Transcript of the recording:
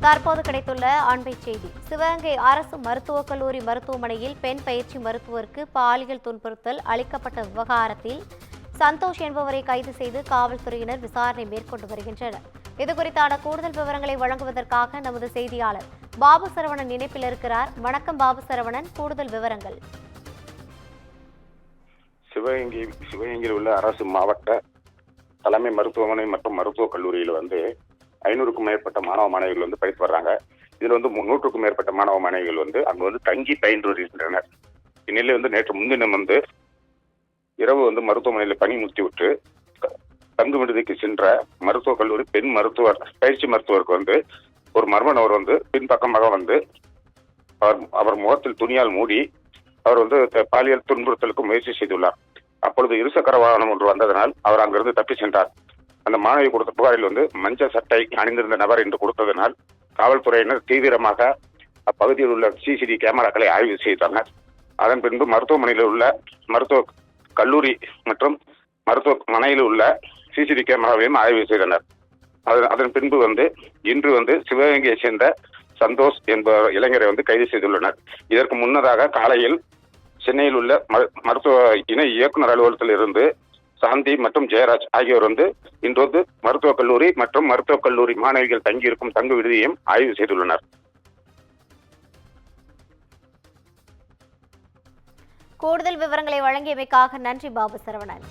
தற்போது கிடைத்துள்ள அண்மை செய்தி. சிவகங்கை அரசு மருத்துவக் கல்லூரி மருத்துவமனையில் பெண் பயிற்சி மருத்துவருக்கு பாலியல் துன்புறுத்தல் அளிக்கப்பட்ட விவகாரத்தில் சந்தோஷ் என்பவரை கைது செய்து காவல்துறையினர் விசாரணை மேற்கொண்டு வருகின்றனர். இதுகுறித்தான கூடுதல் விவரங்களை வழங்குவதற்காக நமது செய்தியாளர் பாபு சரவணன் இணைப்பில் இருக்கிறார். வணக்கம் பாபு சரவணன், கூடுதல் விவரங்கள். சிவகங்கையில் உள்ள அரசு மாவட்ட தலைமை மருத்துவமனை மற்றும் மருத்துவக் கல்லூரியில் 500க்கும் மேற்பட்ட மாணவ மாணவிகள் படித்து வர்றாங்க. இதுல 100க்கும் மேற்பட்ட மாணவ மாணவிகள் அங்கு தங்கி பயின்று வருகின்றனர். இந்நிலையில் நேற்று முன்தினம் இரவு மருத்துவமனையில் பணி முடித்துவிட்டு தங்கு விடுதிக்கு சென்ற மருத்துவக் கல்லூரி பெண் மருத்துவர் பயிற்சி மருத்துவருக்கு ஒரு மர்ம நபர் பின்பக்கமாக அவர் முகத்தில் துணியால் மூடி அவர் பாலியல் துன்புறுத்தலுக்கு முயற்சி செய்துள்ளார். அப்பொழுது இருசக்கர வாகனம் ஒன்று வந்ததனால் அவர் அங்கிருந்து தப்பி சென்றார். அந்த மாணவி கொடுத்த புகாரில் மஞ்சள் சட்டை அணிந்திருந்த நபர் என்று கொடுத்ததனால் காவல்துறையினர் தீவிரமாக அப்பகுதியில் உள்ள சிசிடிவி கேமராக்களை ஆய்வு செய்தனர். அதன் பின்பு மருத்துவமனையில் உள்ள மருத்துவ கல்லூரி மற்றும் மருத்துவமனையில் உள்ள சிசிடிவி கேமராவையும் ஆய்வு செய்தனர். அதன் பின்பு இன்று சிவகங்கையை சேர்ந்த சந்தோஷ் என்பவர் இளைஞரை கைது செய்துள்ளனர். இதற்கு முன்னதாக காலையில் சென்னையில் உள்ள மருத்துவ இணை இயக்குநர் அலுவலகத்தில் இருந்து சாந்தி மற்றும் ஜெயராஜ் ஆகியோர் இன்று மருத்துவக் கல்லூரி மற்றும் மருத்துவக் கல்லூரி மாணவிகள் தங்கியிருக்கும் தங்கு விடுதியையும் ஆய்வு செய்துள்ளனர். கூடுதல் விவரங்களை வழங்கியமைக்காக நன்றி பாபு சரவணன்.